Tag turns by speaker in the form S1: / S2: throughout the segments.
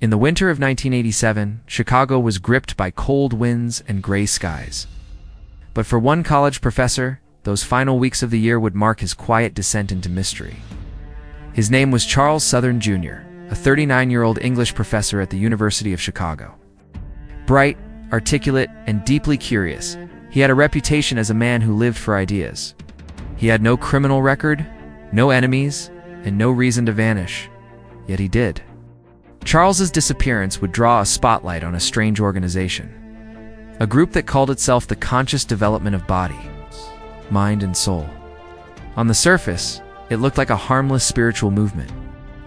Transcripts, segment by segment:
S1: In the winter of 1987, Chicago was gripped by cold winds and gray skies. But for one college professor, those final weeks of the year would mark his quiet descent into mystery. His name was Charles Southern, Jr., a 39-year-old English professor at the University of Chicago. Bright, articulate, and deeply curious, he had a reputation as a man who lived for ideas. He had no criminal record, no enemies, and no reason to vanish. Yet he did. Charles's disappearance would draw a spotlight on a strange organization, a group that called itself the Conscious Development of Body, Mind, and Soul. On the surface, it looked like a harmless spiritual movement.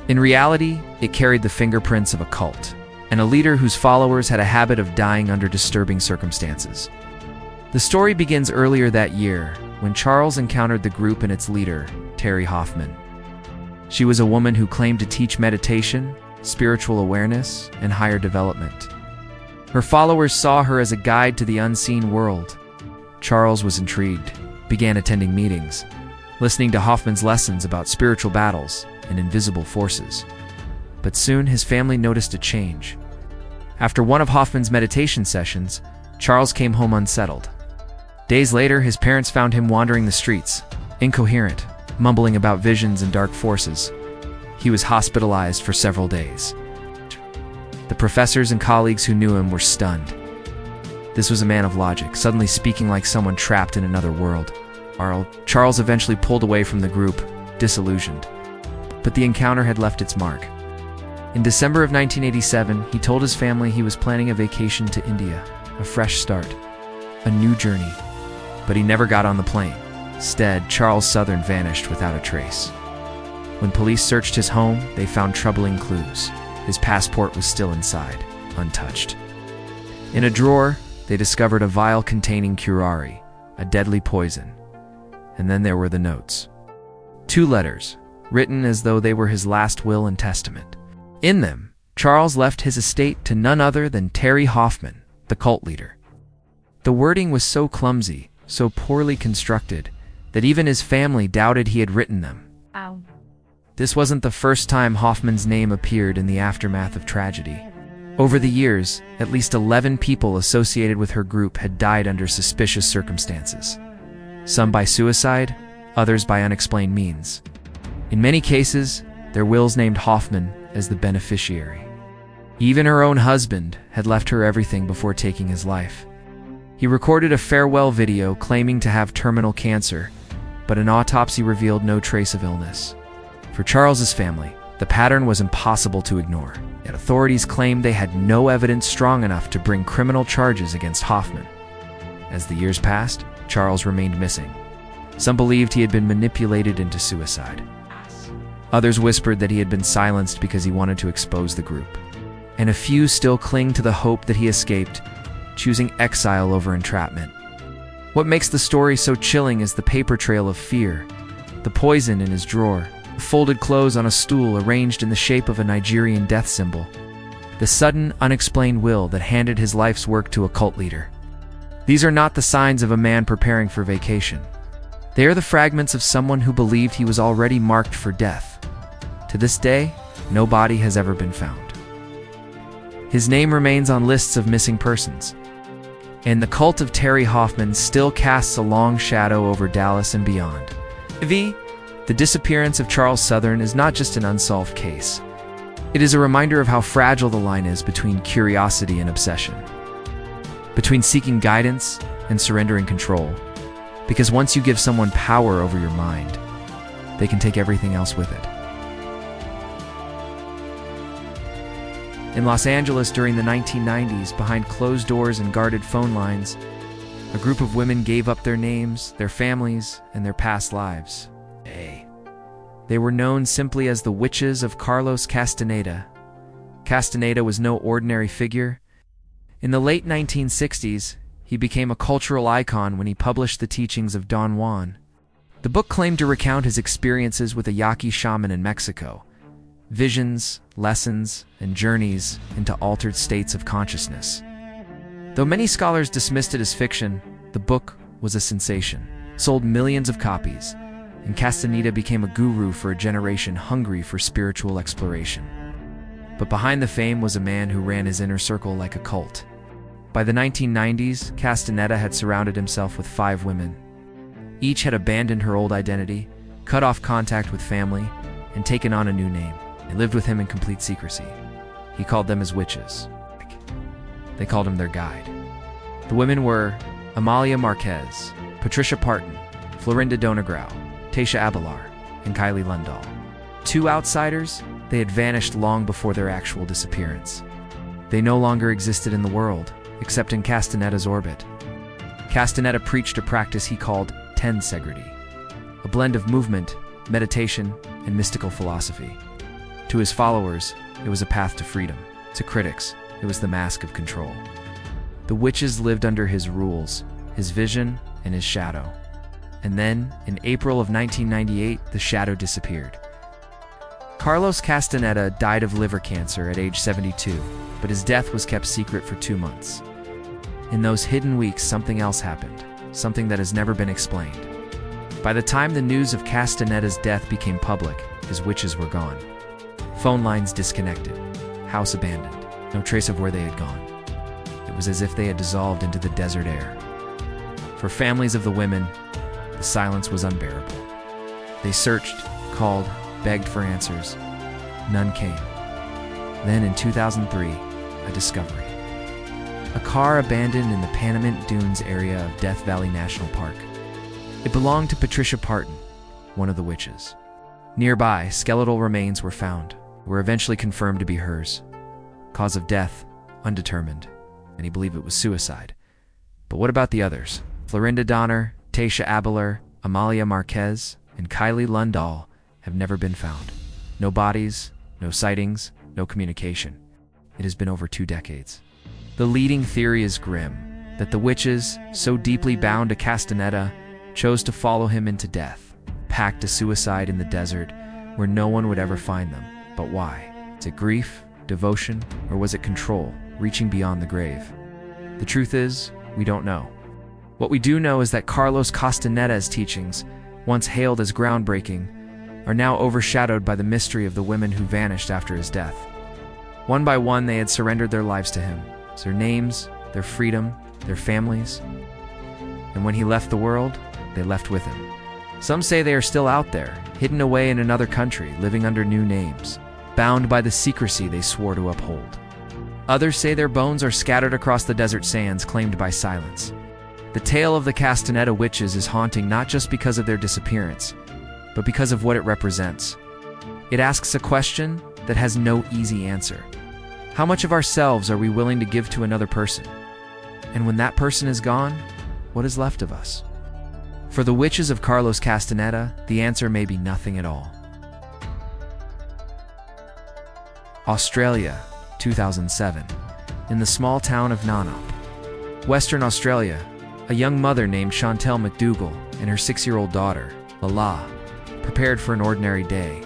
S1: In reality, it carried the fingerprints of a cult, and a leader whose followers had a habit of dying under disturbing circumstances. The story begins earlier that year, when Charles encountered the group and its leader, Terry Hoffman. She was a woman who claimed to teach meditation, spiritual awareness, and higher development. Her followers saw her as a guide to the unseen world. Charles was intrigued, began attending meetings, listening to Hoffman's lessons about spiritual battles and invisible forces. But soon his family noticed a change. After one of Hoffman's meditation sessions, Charles came home unsettled. Days later, his parents found him wandering the streets, incoherent, mumbling about visions and dark forces. He was hospitalized for several days. The professors and colleagues who knew him were stunned. This was a man of logic, suddenly speaking like someone trapped in another world. Charles eventually pulled away from the group, disillusioned. But the encounter had left its mark. In December of 1987, he told his family he was planning a vacation to India, a fresh start, a new journey. But he never got on the plane. Instead, Charles Southern vanished without a trace. When police searched his home, they found troubling clues. His passport was still inside, untouched. In a drawer, they discovered a vial containing curare, a deadly poison. And then there were the notes. 2 letters, written as though they were his last will and testament. In them, Charles left his estate to none other than Terry Hoffman, the cult leader. The wording was so clumsy, so poorly constructed, that even his family doubted he had written them.
S2: Ow.
S1: This wasn't the first time Hoffman's name appeared in the aftermath of tragedy. Over the years, at least 11 people associated with her group had died under suspicious circumstances. Some by suicide, others by unexplained means. In many cases, their wills named Hoffman as the beneficiary. Even her own husband had left her everything before taking his life. He recorded a farewell video claiming to have terminal cancer, but an autopsy revealed no trace of illness. For Charles's family, the pattern was impossible to ignore, yet authorities claimed they had no evidence strong enough to bring criminal charges against Hoffman. As the years passed, Charles remained missing. Some believed he had been manipulated into suicide. Others whispered that he had been silenced because he wanted to expose the group. And a few still cling to the hope that he escaped, choosing exile over entrapment. What makes the story so chilling is the paper trail of fear, the poison in his drawer, the folded clothes on a stool arranged in the shape of a Nigerian death symbol, the sudden, unexplained will that handed his life's work to a cult leader. These are not the signs of a man preparing for vacation. They are the fragments of someone who believed he was already marked for death. To this day, no body has ever been found. His name remains on lists of missing persons. And the cult of Terry Hoffman still casts a long shadow over Dallas and beyond. The disappearance of Charles Southern is not just an unsolved case. It is a reminder of how fragile the line is between curiosity and obsession, between seeking guidance and surrendering control. Because once you give someone power over your mind, they can take everything else with it. In Los Angeles during the 1990s, behind closed doors and guarded phone lines, a group of women gave up their names, their families, and their past lives. They were known simply as the Witches of Carlos Castaneda. Castaneda was no ordinary figure. In the late 1960s, he became a cultural icon when he published the teachings of Don Juan. The book claimed to recount his experiences with a Yaqui shaman in Mexico, visions, lessons, and journeys into altered states of consciousness. Though many scholars dismissed it as fiction, the book was a sensation, sold millions of copies, and Castaneda became a guru for a generation hungry for spiritual exploration. But behind the fame was a man who ran his inner circle like a cult. By the 1990s, Castaneda had surrounded himself with 5 women. Each had abandoned her old identity, cut off contact with family, and taken on a new name. They lived with him in complete secrecy. He called them his witches. They called him their guide. The women were Amalia Marquez, Patricia Parton, Florinda Donegrau, Tasha Abelar, and Kylie Lundahl. 2 outsiders, they had vanished long before their actual disappearance. They no longer existed in the world, except in Castaneda's orbit. Castaneda preached a practice he called tensegrity, a blend of movement, meditation, and mystical philosophy. To his followers, it was a path to freedom. To critics, it was the mask of control. The witches lived under his rules, his vision, and his shadow. And then, in April of 1998, the shadow disappeared. Carlos Castaneda died of liver cancer at age 72, but his death was kept secret for 2 months. In those hidden weeks, something else happened, something that has never been explained. By the time the news of Castaneda's death became public, his witches were gone. Phone lines disconnected, house abandoned, no trace of where they had gone. It was as if they had dissolved into the desert air. For families of the women, the silence was unbearable. They searched, called, begged for answers. None came. Then in 2003, a discovery. A car abandoned in the Panamint Dunes area of Death Valley National Park. It belonged to Patricia Parton, one of the witches. Nearby, skeletal remains were found, were eventually confirmed to be hers. Cause of death, undetermined. Many believe it was suicide. But what about the others? Florinda Donner, Tasha Abelar, Amalia Marquez, and Kylie Lundahl have never been found. No bodies, no sightings, no communication. It has been over 2 decades. The leading theory is grim, that the witches, so deeply bound to Castaneda, chose to follow him into death, packed to suicide in the desert, where no one would ever find them. But why? Is it grief, devotion, or was it control, reaching beyond the grave? The truth is, we don't know. What we do know is that Carlos Castaneda's teachings, once hailed as groundbreaking, are now overshadowed by the mystery of the women who vanished after his death. One by one, they had surrendered their lives to him, their names, their freedom, their families. And when he left the world, they left with him. Some say they are still out there, hidden away in another country, living under new names, bound by the secrecy they swore to uphold. Others say their bones are scattered across the desert sands claimed by silence. The tale of the Castaneda witches is haunting not just because of their disappearance, but because of what it represents. It asks a question that has no easy answer. How much of ourselves are we willing to give to another person? And when that person is gone, what is left of us? For the witches of Carlos Castaneda, the answer may be nothing at all. Australia, 2007. In the small town of Nanop, Western Australia, a young mother named Chantelle McDougall and her 6-year-old daughter, Leela, prepared for an ordinary day.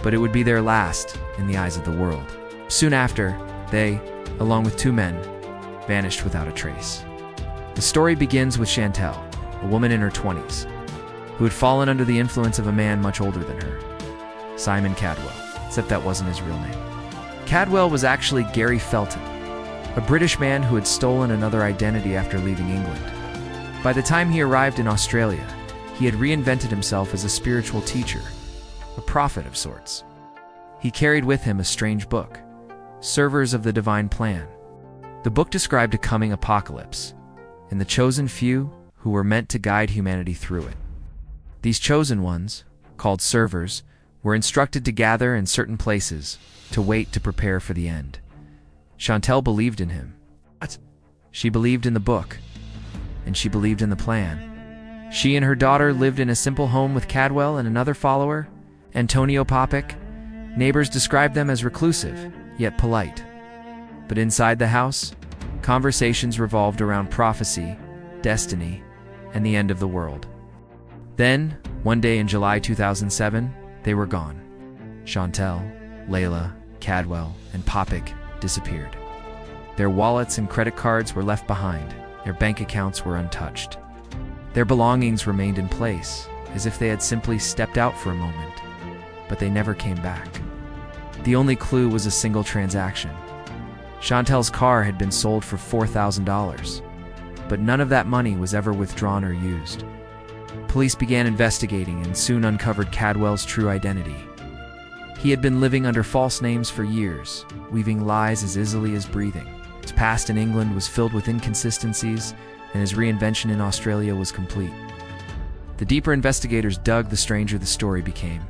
S1: But it would be their last in the eyes of the world. Soon after, they, along with 2 men, vanished without a trace. The story begins with Chantelle, a woman in her 20s, who had fallen under the influence of a man much older than her, Simon Cadwell, except that wasn't his real name. Cadwell was actually Gary Felton, a British man who had stolen another identity after leaving England. By the time he arrived in Australia, he had reinvented himself as a spiritual teacher, a prophet of sorts. He carried with him a strange book, Servers of the Divine Plan. The book described a coming apocalypse, and the chosen few who were meant to guide humanity through it. These chosen ones, called servers, were instructed to gather in certain places, to wait to prepare for the end. Chantelle believed in him. She believed in the book, and she believed in the plan. She and her daughter lived in a simple home with Cadwell and another follower, Antonio Popic. Neighbors described them as reclusive, yet polite. But inside the house, conversations revolved around prophecy, destiny, and the end of the world. Then, one day in July 2007, they were gone. Chantelle, Leela, Cadwell, and Popic disappeared. Their wallets and credit cards were left behind. Their bank accounts were untouched. Their belongings remained in place, as if they had simply stepped out for a moment, but they never came back. The only clue was a single transaction. Chantelle's car had been sold for $4,000, but none of that money was ever withdrawn or used. Police began investigating and soon uncovered Cadwell's true identity. He had been living under false names for years, weaving lies as easily as breathing. His past in England was filled with inconsistencies, and his reinvention in Australia was complete. The deeper investigators dug, the stranger the story became.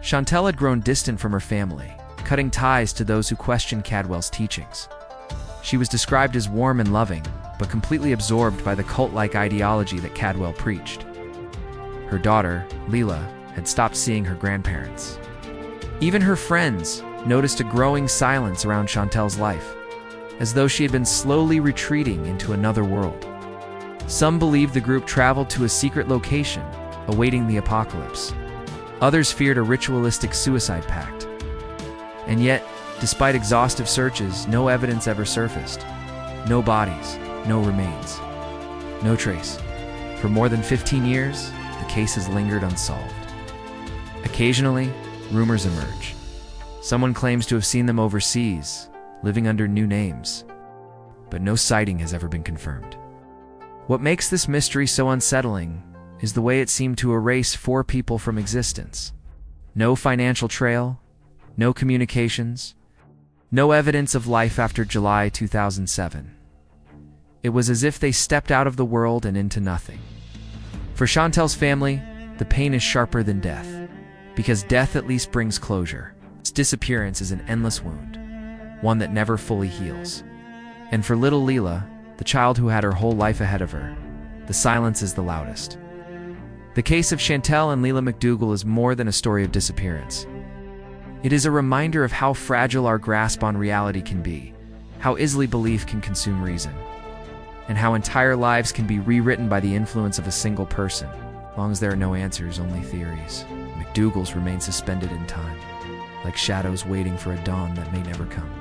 S1: Chantelle had grown distant from her family, cutting ties to those who questioned Cadwell's teachings. She was described as warm and loving, but completely absorbed by the cult-like ideology that Cadwell preached. Her daughter, Leela, had stopped seeing her grandparents. Even her friends noticed a growing silence around Chantelle's life, as though she had been slowly retreating into another world. Some believed the group traveled to a secret location, awaiting the apocalypse. Others feared a ritualistic suicide pact. And yet, despite exhaustive searches, no evidence ever surfaced. No bodies, no remains, no trace. For more than 15 years, the case has lingered unsolved. Occasionally, rumors emerge. Someone claims to have seen them overseas, living under new names, but no sighting has ever been confirmed. What makes this mystery so unsettling is the way it seemed to erase 4 people from existence. No financial trail, no communications, no evidence of life after July 2007. It was as if they stepped out of the world and into nothing. For Chantelle's family, the pain is sharper than death, because death at least brings closure. Its disappearance is an endless wound, one that never fully heals. And for little Leela, the child who had her whole life ahead of her, the silence is the loudest. The case of Chantelle and Leela McDougall is more than a story of disappearance. It is a reminder of how fragile our grasp on reality can be, how easily belief can consume reason, and how entire lives can be rewritten by the influence of a single person. As long as there are no answers, only theories. McDougalls remain suspended in time, like shadows waiting for a dawn that may never come.